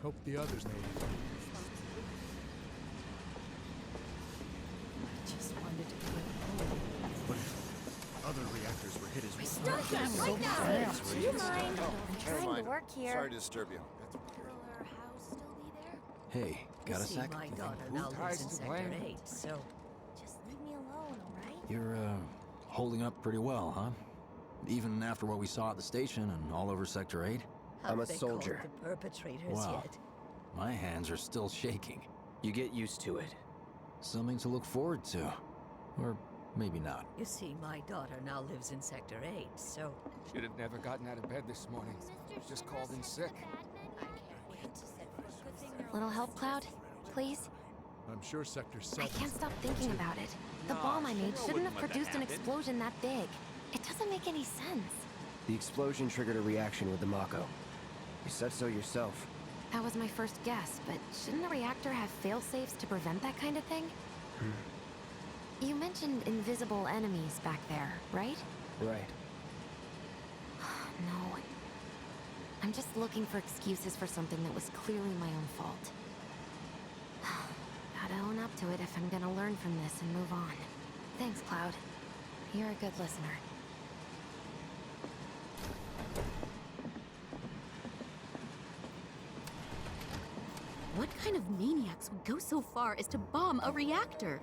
Hope the others made it. I just wanted to put But if other reactors were hit as well. Stop that right now! Do you mind? I'm trying to work here. Sorry to disturb you. Will her house still be there? Hey, got a sec? My daughter now lives in Sector 8, so... Just leave me alone, alright? You're, holding up pretty well, huh? Even after what we saw at the station and all over Sector 8? I'm a soldier. The perpetrators Wow. yet. My hands are still shaking. You get used to it. Something to look forward to. Or maybe not. You see, my daughter now lives in Sector 8, so... Should have never gotten out of bed this morning. Just called in sick. Little help, Cloud? Please? I'm sure Sector 7... I can't stop thinking about it. The bomb I made shouldn't have produced an explosion that big. It doesn't make any sense. The explosion triggered a reaction with the Mako. You said so yourself. That was my first guess, but shouldn't a reactor have fail-safes to prevent that kind of thing? You mentioned invisible enemies back there, right? Right. No. I'm just looking for excuses for something that was clearly my own fault. Gotta own up to it if I'm gonna learn from this and move on. Thanks, Cloud. You're a good listener. What kind of maniacs would go so far as to bomb a reactor?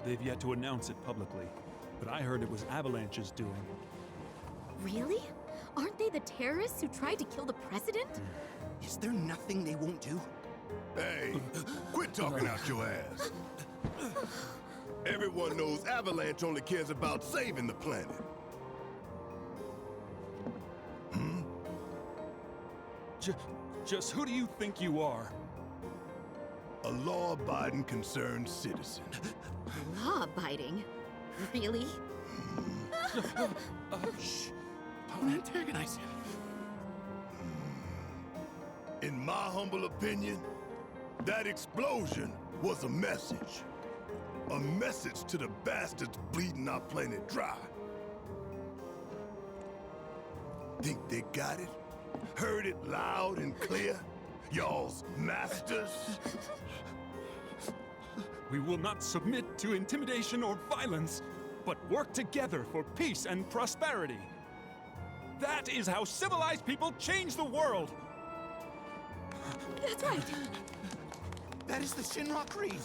They've yet to announce it publicly, but I heard it was Avalanche's doing. Really? Aren't they the terrorists who tried to kill the president? Is there nothing they won't do? Hey, quit talking out your ass. Everyone knows Avalanche only cares about saving the planet. Just who do you think you are? A law-abiding concerned citizen. Law-abiding? Really? Shh. Don't antagonize him. In my humble opinion, that explosion was a message. A message to the bastards bleeding our planet dry. Think they got it? Heard it loud and clear? Y'all's masters? We will not submit to intimidation or violence, but work together for peace and prosperity. That is how civilized people change the world! That's right! That is the Shinra Creed.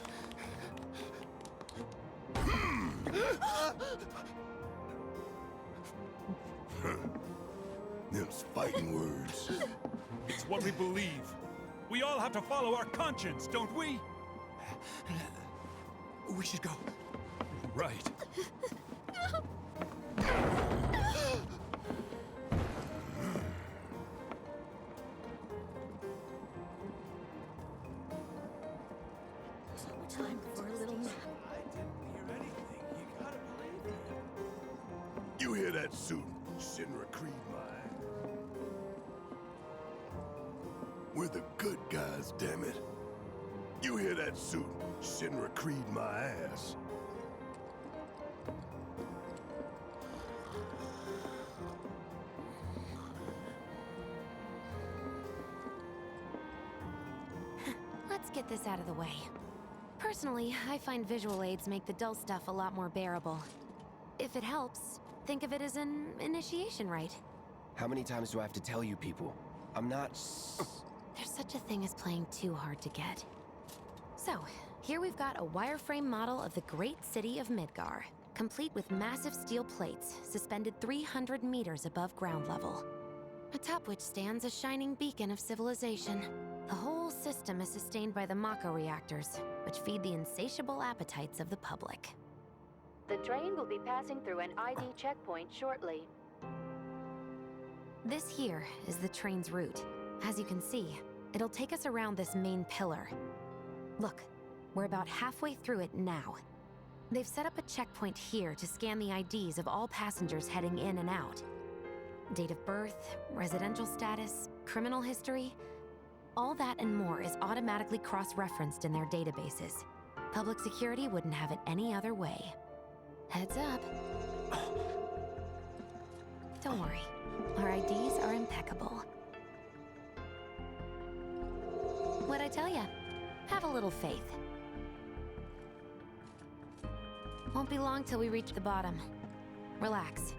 Them's fighting words. It's what we believe. We all have to follow our conscience, don't we? We should go. Right. Time for a little nap. You hear that suit, Shinra Creed mine? We're the good guys, damn it. You hear that suit, Shinra Creed my ass. Let's get this out of the way. Personally, I find visual aids make the dull stuff a lot more bearable. If it helps, think of it as an initiation rite. How many times do I have to tell you people? I'm not... There's such a thing as playing too hard to get. So, here we've got a wireframe model of the great city of Midgar, complete with massive steel plates suspended 300 meters above ground level, atop which stands a shining beacon of civilization. The whole system is sustained by the Mako reactors, which feed the insatiable appetites of the public. The train will be passing through an ID checkpoint shortly. This here is the train's route. As you can see, it'll take us around this main pillar. Look, we're about halfway through it now. They've set up a checkpoint here to scan the IDs of all passengers heading in and out. Date of birth, residential status, criminal history, all that and more is automatically cross-referenced in their databases. Public security wouldn't have it any other way. Heads up. Don't worry, our IDs are impeccable. Have a little faith. Won't be long till we reach the bottom. Relax.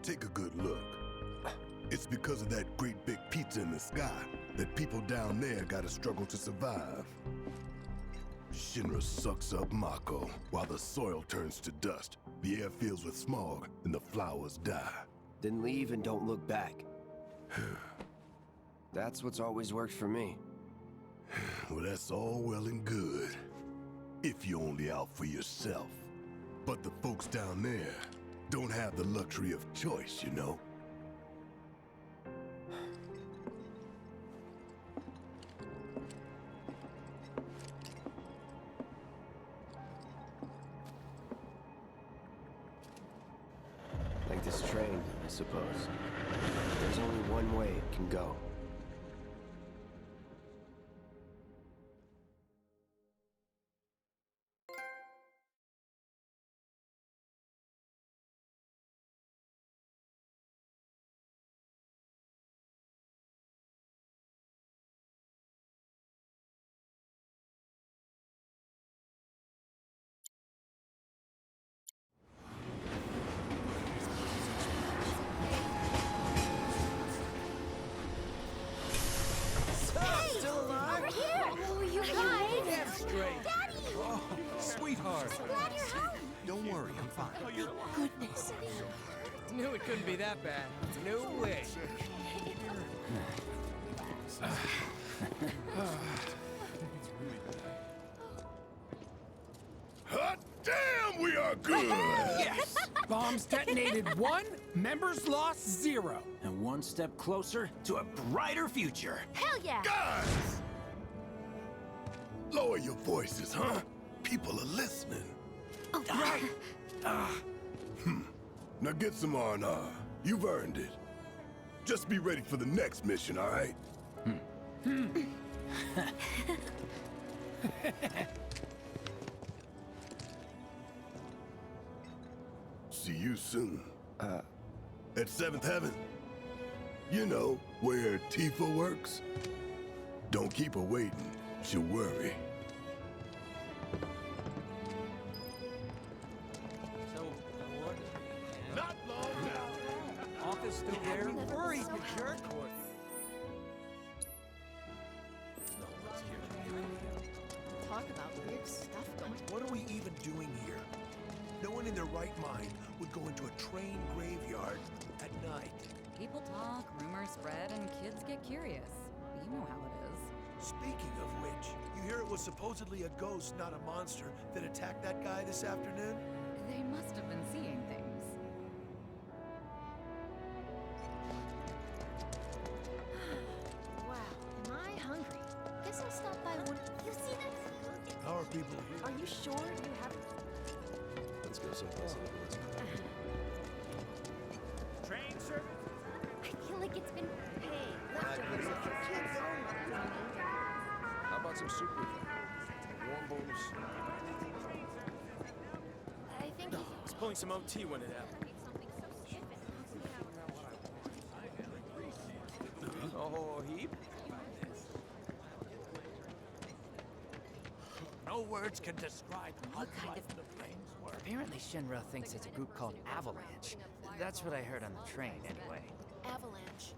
Take a good look. It's because of that great big pizza in the sky that people down there gotta struggle to survive. Shinra sucks up Mako while the soil turns to dust, the air fills with smog, and the flowers die. Then leave and don't look back. That's what's always worked for me. Well, that's all well and good. If you're only out for yourself. But the folks down there don't have the luxury of choice, you know? Like this train, I suppose. There's only one way it can go. Sweetheart. Glad you're home. Don't worry, I'm fine. Thank goodness. Knew it couldn't be that bad. No way. Hot damn, we are good! Yes! Bombs detonated 1, members lost 0. And one step closer to a brighter future. Hell yeah! Guys! Lower your voices, huh? People are listening. Oh, right. Now get some R&R. You've earned it. Just be ready for the next mission, all right? See you soon. At 7th Heaven. You know, where Tifa works. Don't keep her waiting. She'll worry. So, what? Not long now. Office still there? Hurry, you jerk! Talk about weird stuff going on. What are we even doing here? No one in their right mind would go into a train graveyard at night. People talk, rumors spread, and kids get curious. You know how it is. Speaking of which, you hear it was supposedly a ghost, not a monster, that attacked that guy this afternoon? They must have been seeing things. Wow, am I hungry? Guess I'll stop by one. You see that? How are people here? Are you sure you haven't? Let's go someplace. Train service? I feel like it's been. Hey, leftovers if you keep going. How about some soup with it? Warm bonus. I think I was pulling some OT when it happened. Oh, heap? No words can describe how life the plains were. Apparently Shinra thinks it's a group called Avalanche. That's what I heard on the train, anyway. Avalanche.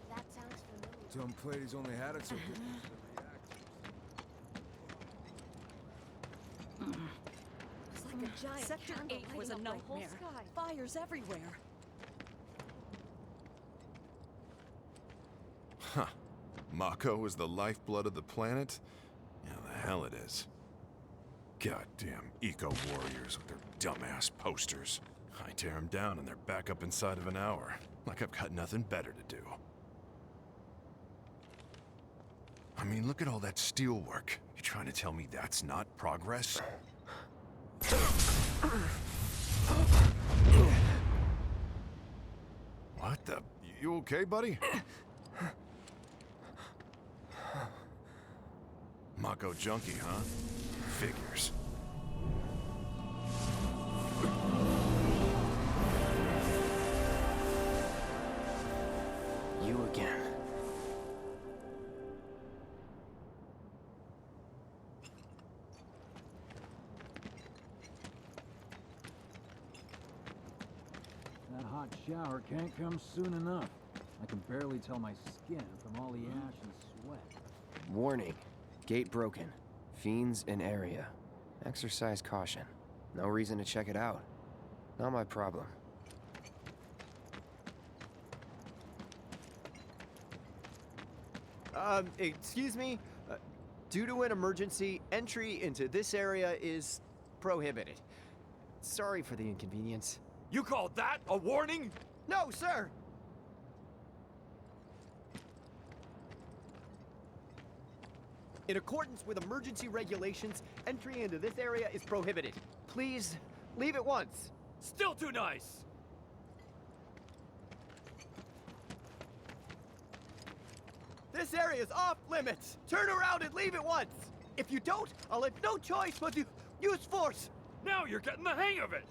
That sounds familiar. Tom Plady's only had it so good. It's like a giant Sector candle 8 was a lighting up the whole nightmare. sky. Fires everywhere. Huh. Mako is the lifeblood of the planet? Yeah, the hell it is. Goddamn eco-warriors with their dumbass posters. I tear them down and they're back up inside of an hour. Like I've got nothing better to do. I mean, look at all that steel work. You trying to tell me that's not progress? What the? You okay, buddy? Mako junkie, huh? Figures. You again. hot shower can't come soon enough. I can barely tell my skin from all the ash and sweat. Warning. Gate broken. Fiends in area. Exercise caution. No reason to check it out. Not my problem. Excuse me? Due to an emergency, entry into this area is prohibited. Sorry for the inconvenience. You call that a warning? No, sir! In accordance with emergency regulations, entry into this area is prohibited. Please, leave at once. Still too nice! This area is off limits! Turn around and leave at once! If you don't, I'll have no choice but to use force! Now you're getting the hang of it!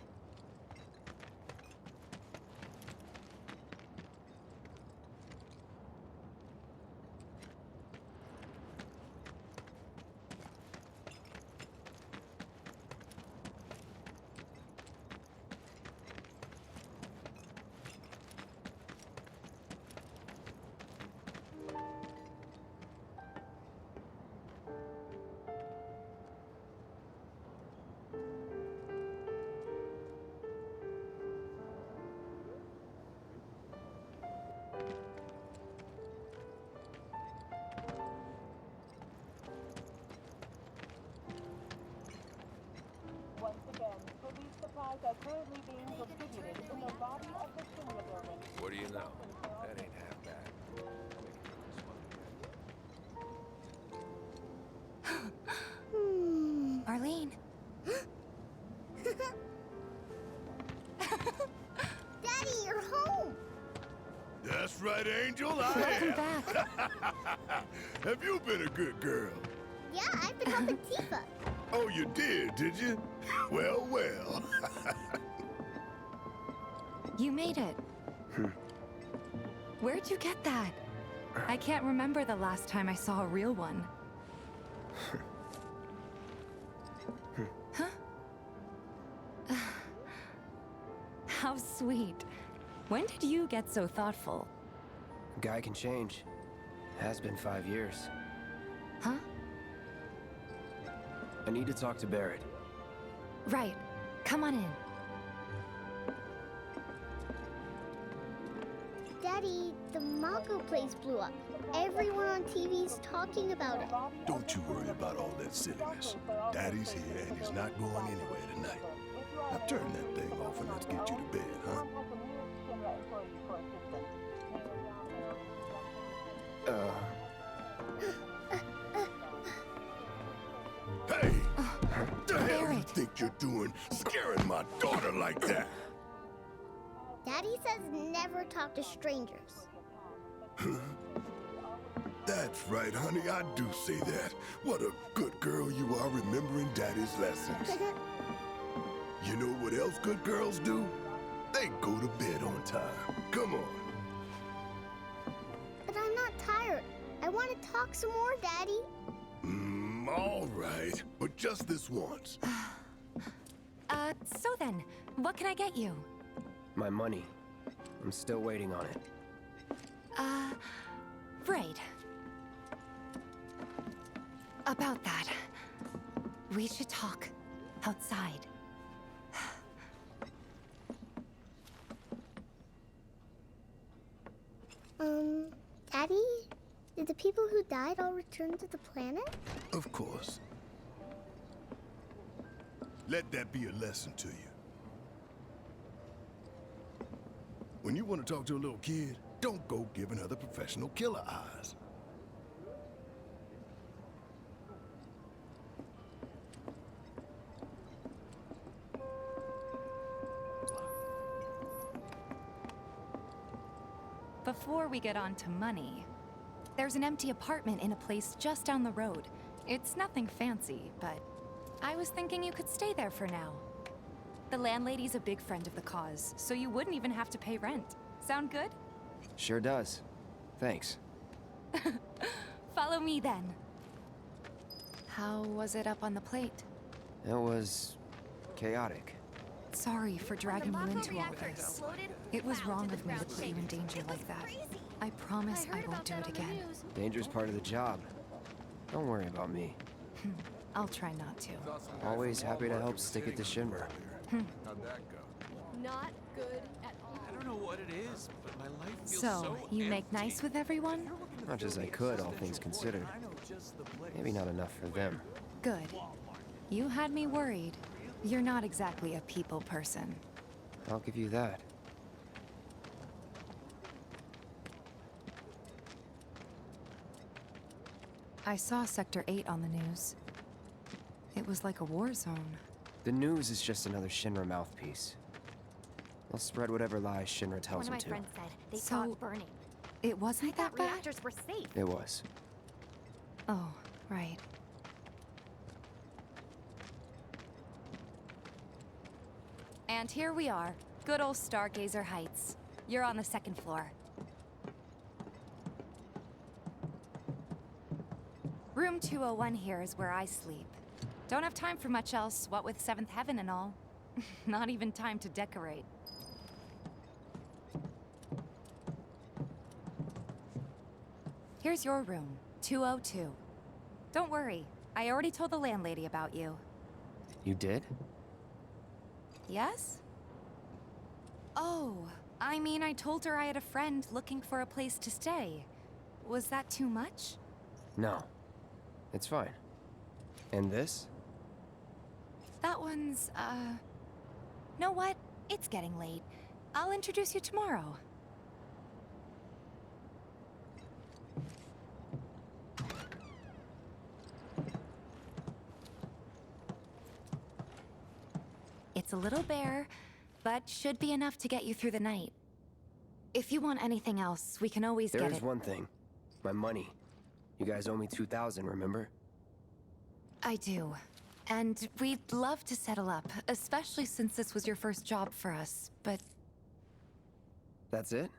currently being distributed in the lobby of the Shinra building. What do you know? That ain't half bad. Marlene. Daddy, you're home! That's right, Angel, I Welcome am. back. Have you been a good girl? Yeah, I've been helping Tifa. Oh, you did you? Well, well. You made it. Where'd you get that? I can't remember the last time I saw a real one. Huh? How sweet. When did you get so thoughtful? Guy can change. Has been 5 years. Huh? I need to talk to Barrett. Right. Come on in. Daddy, the Mako place blew up. Everyone on TV's talking about it. Don't you worry about all that silliness. Daddy's here and he's not going anywhere tonight. Now turn that thing off and let's get you to bed, huh? Hey! What the hell you think you're doing, scaring my daughter like that? Daddy says never talk to strangers. That's right, honey, I do say that. What a good girl you are remembering Daddy's lessons. You know what else good girls do? They go to bed on time. Come on. But I'm not tired. I want to talk some more, Daddy. All right, but just this once. So then, what can I get you? My money. I'm still waiting on it. Right. About that. We should talk outside. Daddy? Did the people who died all return to the planet? Of course. Let that be a lesson to you. When you want to talk to a little kid, don't go giving other professional killer eyes. Before we get on to money, there's an empty apartment in a place just down the road. It's nothing fancy, but I was thinking you could stay there for now. The landlady's a big friend of the cause, so you wouldn't even have to pay rent. Sound good? Sure does. Thanks. Follow me then. How was it up on the plate? It was chaotic. Sorry for dragging you into all this. It was wrong of me to put you in danger like that. I promise I won't do it again. Danger's part of the job. Don't worry about me. I'll try not to. Always happy to help stick it to Shinra. How'd that go? Not good at all. I don't know what it is, but my life feels So, you make nice with everyone? Much as I could, all things considered. Maybe not enough for them. Good. You had me worried. You're not exactly a people person. I'll give you that. I saw Sector 8 on the news. It was like a war zone. The news is just another Shinra mouthpiece. They'll spread whatever lies Shinra tells them to. One of my friends said they So, saw it burning. It wasn't that bad? Reactors were safe. It was. Oh, right. And here we are. Good old Stargazer Heights. You're on the second floor. Room 201 here is where I sleep. Don't have time for much else, what with 7th Heaven and all. Not even time to decorate. Here's your room, 202. Don't worry, I already told the landlady about you. You did? Yes? Oh, I mean, I told her I had a friend looking for a place to stay. Was that too much? No. It's fine. And this? That one's, know what? It's getting late. I'll introduce you tomorrow. It's a little bare, but should be enough to get you through the night. If you want anything else, we can always get it. There is one thing. My money. You guys owe me 2,000, remember? I do. And we'd love to settle up, especially since this was your first job for us, but... That's it?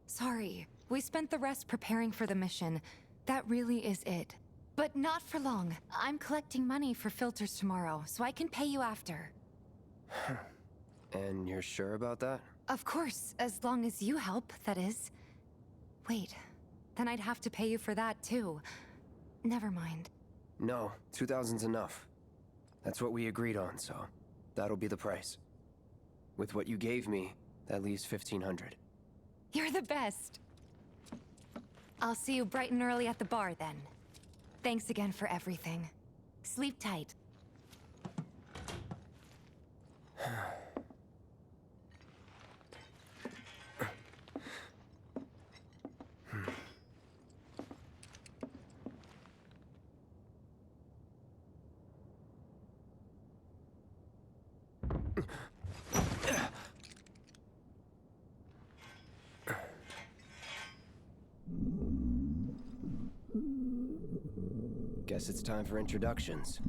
Sorry. We spent the rest preparing for the mission. That really is it. But not for long. I'm collecting money for filters tomorrow, so I can pay you after. And you're sure about that? Of course, as long as you help, that is. Wait, then I'd have to pay you for that too. Never mind. No, 2,000's enough. That's what we agreed on, so that'll be the price. With what you gave me, that leaves 1,500. You're the best. I'll see you bright and early at the bar then. Thanks again for everything. Sleep tight. Guess it's time for introductions.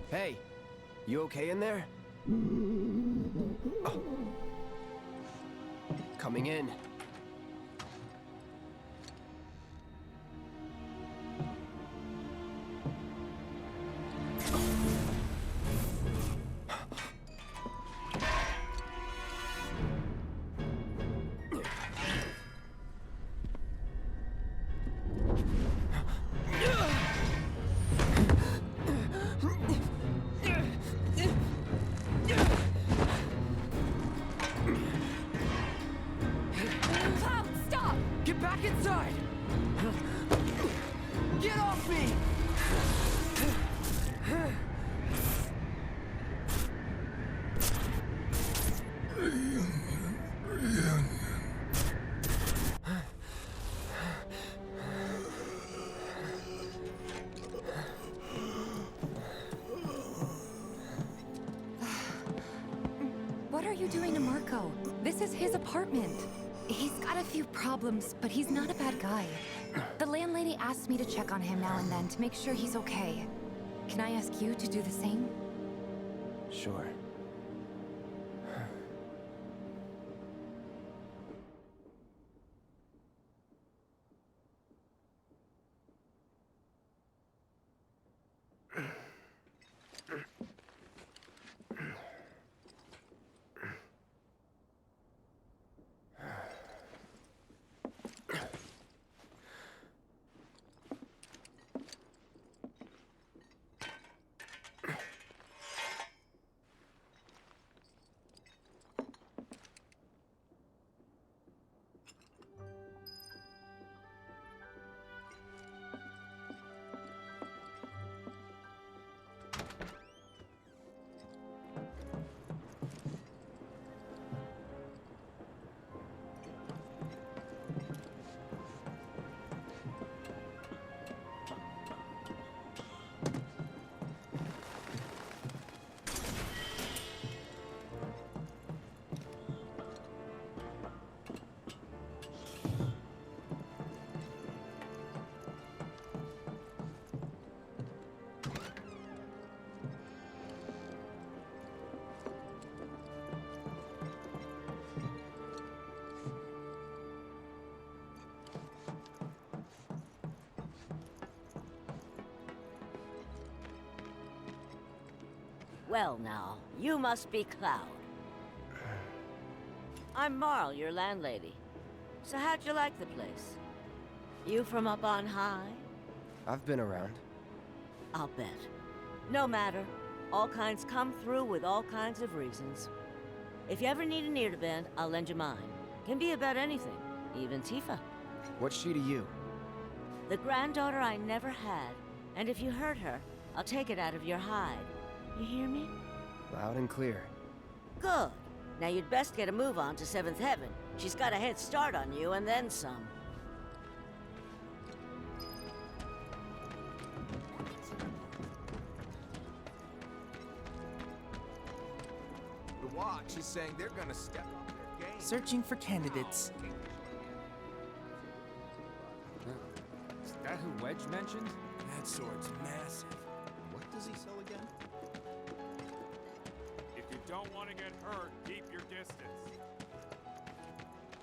Hey, you okay in there? Oh. Coming in. What are you doing to Marco? This is his apartment. He's got a few problems, but he's not a bad guy. The landlady asked me to check on him now and then to make sure he's okay. Can I ask you to do the same? Sure. Well now, you must be Cloud. I'm Marl, your landlady. So how'd you like the place? You from up on high? I've been around. I'll bet. No matter. All kinds come through with all kinds of reasons. If you ever need an ear to bend, I'll lend you mine. Can be about anything, even Tifa. What's she to you? The granddaughter I never had. And if you hurt her, I'll take it out of your hide. You hear me? Loud and clear. Good. Now you'd best get a move on to 7th Heaven. She's got a head start on you and then some. The Watch is saying they're gonna step up their game. Searching for candidates. Is that who Wedge mentioned? That sword's massive. What does he sell again? If you don't want to get hurt, keep your distance.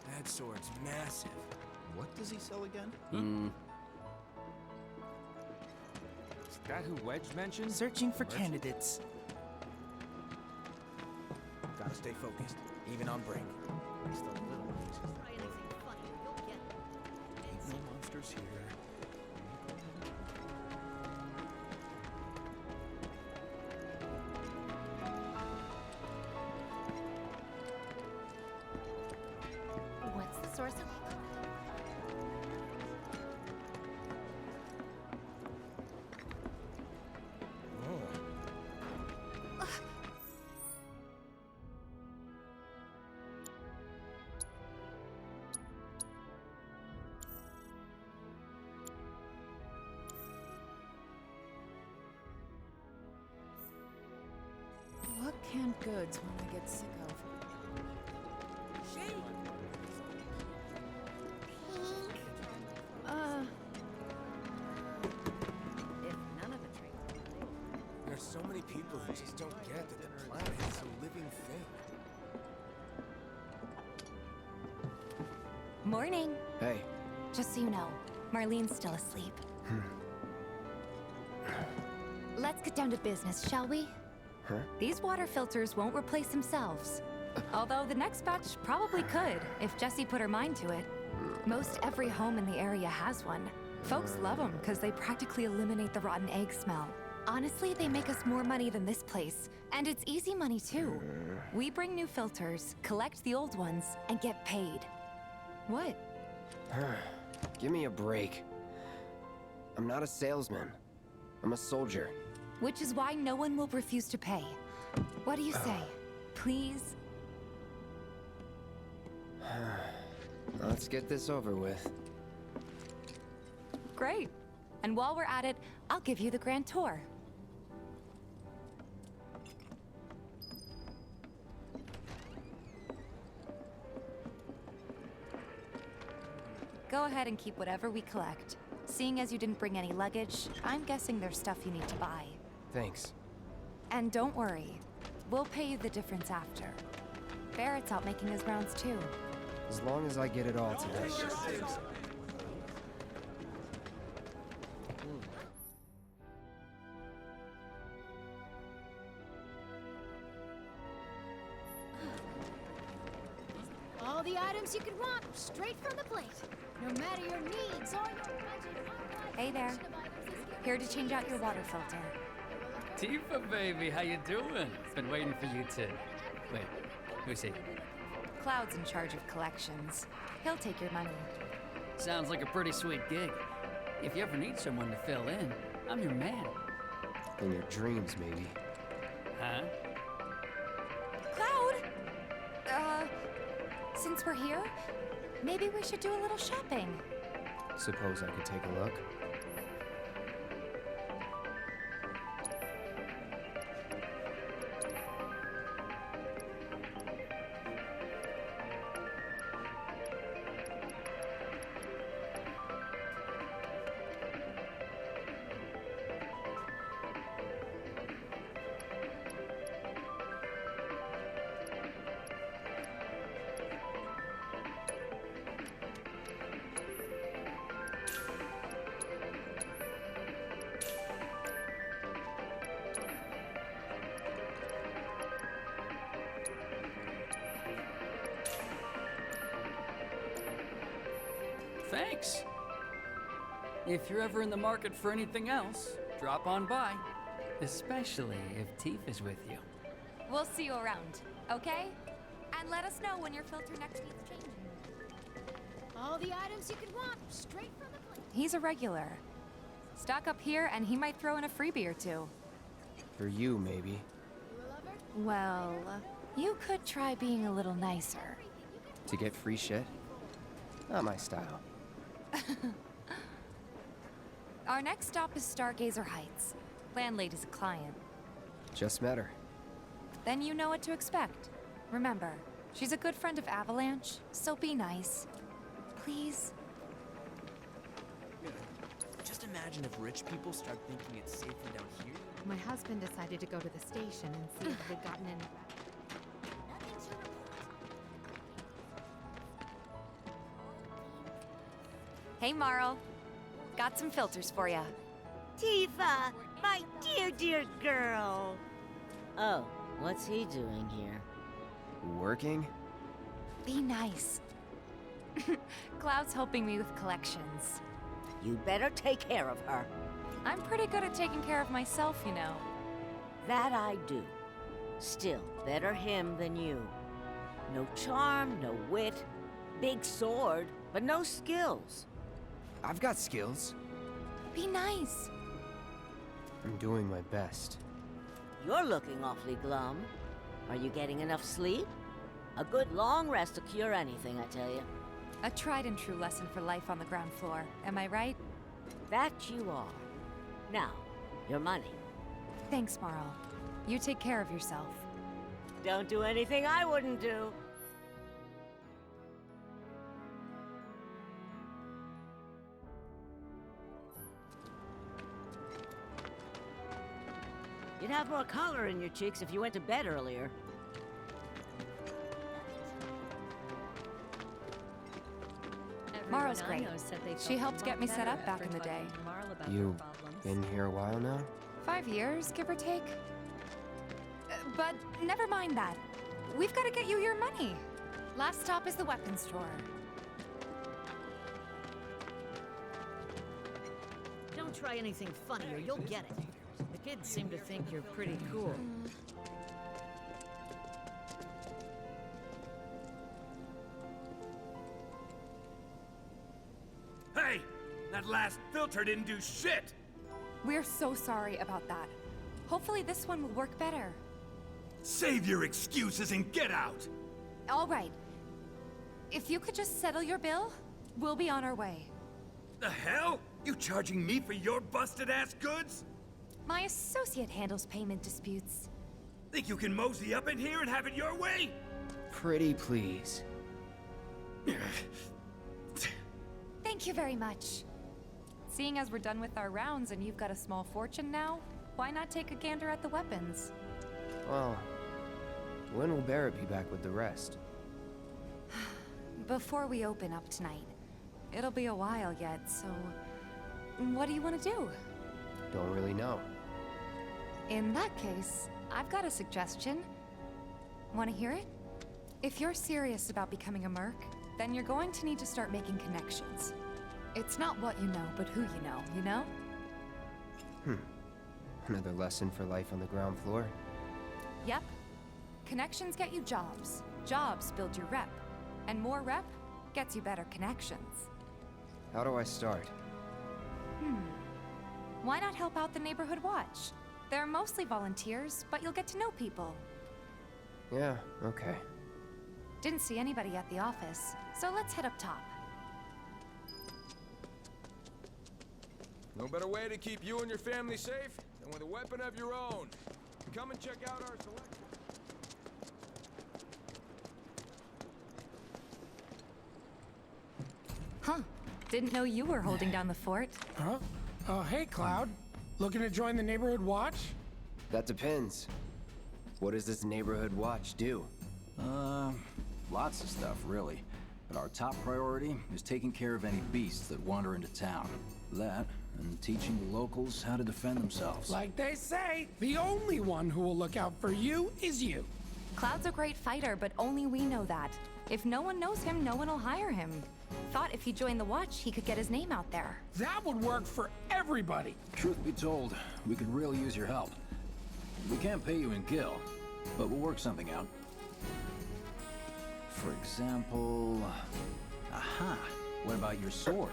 That sword's massive. What does he sell again? Is that who Wedge mentioned? Searching for candidates. Gotta stay focused, even on break. Just a little. Try anything funny, you'll get it. Ain't no monsters here. What's the source of... What canned goods will I get sick of? If none of the trains There's so many people who just don't get that the planet is a living thing. Morning. Hey. Just so you know, Marlene's still asleep. Let's get down to business, shall we? Huh? These water filters won't replace themselves. Although the next batch probably could, if Jessie put her mind to it. Most every home in the area has one. Folks love them because they practically eliminate the rotten egg smell. Honestly, they make us more money than this place. And it's easy money too. We bring new filters, collect the old ones, and get paid. What? Give me a break. I'm not a salesman. I'm a soldier. Which is why no one will refuse to pay. What do you say? Please? Let's get this over with. Great. And while we're at it, I'll give you the grand tour. Go ahead and keep whatever we collect. Seeing as you didn't bring any luggage, I'm guessing there's stuff you need to buy. Thanks. And don't worry, we'll pay you the difference after. Barrett's out making his rounds too. As long as I get it all today. All the items you could want, straight from the plate. No matter your needs or your budget. Hey there. Here to change out your water filter. Tifa, baby, how you doing? Been waiting for you to... Wait, who's he? Cloud's in charge of collections. He'll take your money. Sounds like a pretty sweet gig. If you ever need someone to fill in, I'm your man. In your dreams, maybe. Huh? Cloud! Since we're here, maybe we should do a little shopping. Suppose I could take a look? Thanks. If you're ever in the market for anything else, drop on by. Especially if Teef is with you. We'll see you around, okay? And let us know when your filter next needs changing. All the items you could want, straight from the plate. He's a regular. Stock up here and he might throw in a freebie or two. For you, maybe. Well, you could try being a little nicer. To get free shit? Not my style. Our next stop is Stargazer Heights. Landlady's a client. Just met her. Then you know what to expect. Remember, she's a good friend of Avalanche, so be nice. Please? Just imagine if rich people start thinking it's safer down here. My husband decided to go to the station and see if they'd gotten any. Hey, Marl. Got some filters for ya. Tifa, my dear, dear girl. Oh, what's he doing here? Working? Be nice. Cloud's helping me with collections. You better take care of her. I'm pretty good at taking care of myself, you know. That I do. Still, better him than you. No charm, no wit. Big sword, but no skills. I've got skills. Be nice. I'm doing my best. You're looking awfully glum. Are you getting enough sleep? A good long rest will cure anything, I tell you. A tried and true lesson for life on the ground floor, am I right? That you are. Now, your money. Thanks, Marl. You take care of yourself. Don't do anything I wouldn't do. You'd have more color in your cheeks if you went to bed earlier. Marl's great. She helped get me set up back in the day. You been here a while now? 5 years, give or take. But never mind that. We've got to get you your money. Last stop is the weapons store. Don't try anything funny or you'll get it. The kids seem to think you're pretty cool. Hey! That last filter didn't do shit! We're so sorry about that. Hopefully this one will work better. Save your excuses and get out! All right. If you could just settle your bill, we'll be on our way. The hell? You charging me for your busted-ass goods? My associate handles payment disputes. Think you can mosey up in here and have it your way? Pretty please. Thank you very much. Seeing as we're done with our rounds and you've got a small fortune now, why not take a gander at the weapons? Well, when will Barrett be back with the rest? Before we open up tonight. It'll be a while yet, so... What do you want to do? Don't really know. In that case, I've got a suggestion. Want to hear it? If you're serious about becoming a merc, then you're going to need to start making connections. It's not what you know, but who you know? Another lesson for life on the ground floor? Yep. Connections get you jobs. Jobs build your rep. And more rep gets you better connections. How do I start? Why not help out the Neighborhood Watch? They're mostly volunteers, but you'll get to know people. Yeah, okay. Didn't see anybody at the office, so let's head up top. No better way to keep you and your family safe than with a weapon of your own. Come and check out our selection. Huh. Didn't know you were holding down the fort. Huh? Hey, Cloud. Looking to join the Neighborhood Watch? That depends. What does this Neighborhood Watch do? Lots of stuff, really. But our top priority is taking care of any beasts that wander into town. That, and teaching the locals how to defend themselves. Like they say, the only one who will look out for you is you. Cloud's a great fighter, but only we know that. If no one knows him, no one will hire him. thought if he joined the Watch, he could get his name out there. That would work for everybody. Truth be told, we could really use your help. We can't pay you in gil, but we'll work something out. For example... Aha! What about your sword?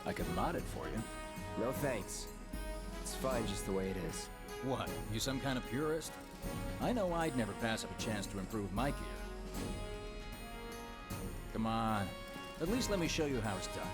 I could mod it for you. No thanks. It's fine just the way it is. What, you some kind of purist? I know I'd never pass up a chance to improve my gear. Come on, at least let me show you how it's done.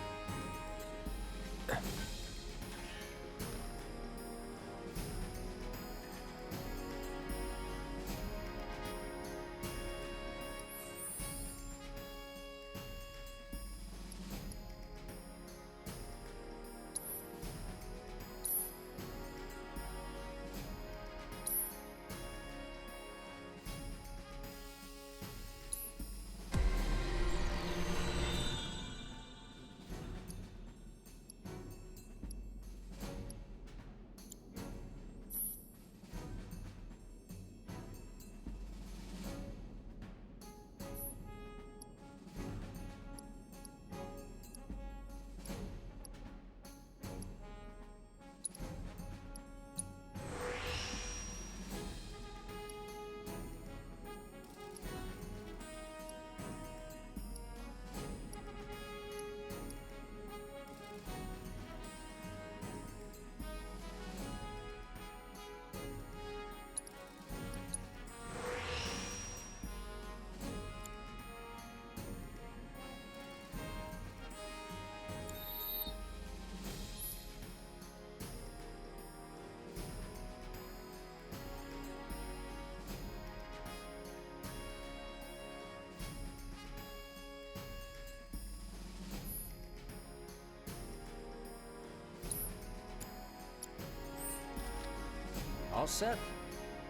All set?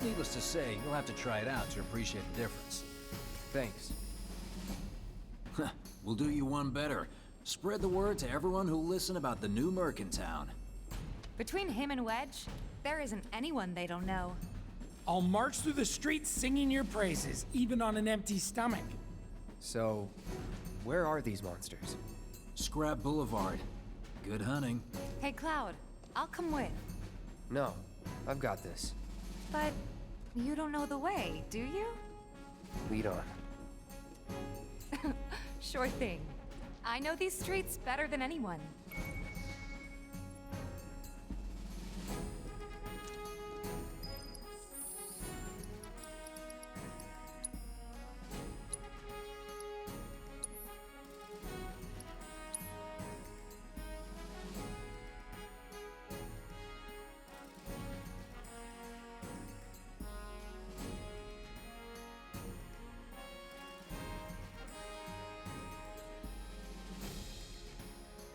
Needless to say, you'll have to try it out to appreciate the difference. Thanks. We'll do you one better. Spread the word to everyone who'll listen about the new Merc in town. Between him and Wedge, there isn't anyone they don't know. I'll march through the streets singing your praises, even on an empty stomach. So, where are these monsters? Scrap Boulevard. Good hunting. Hey, Cloud, I'll come with. No, I've got this. But you don't know the way, do you? Lead on. Sure thing. I know these streets better than anyone.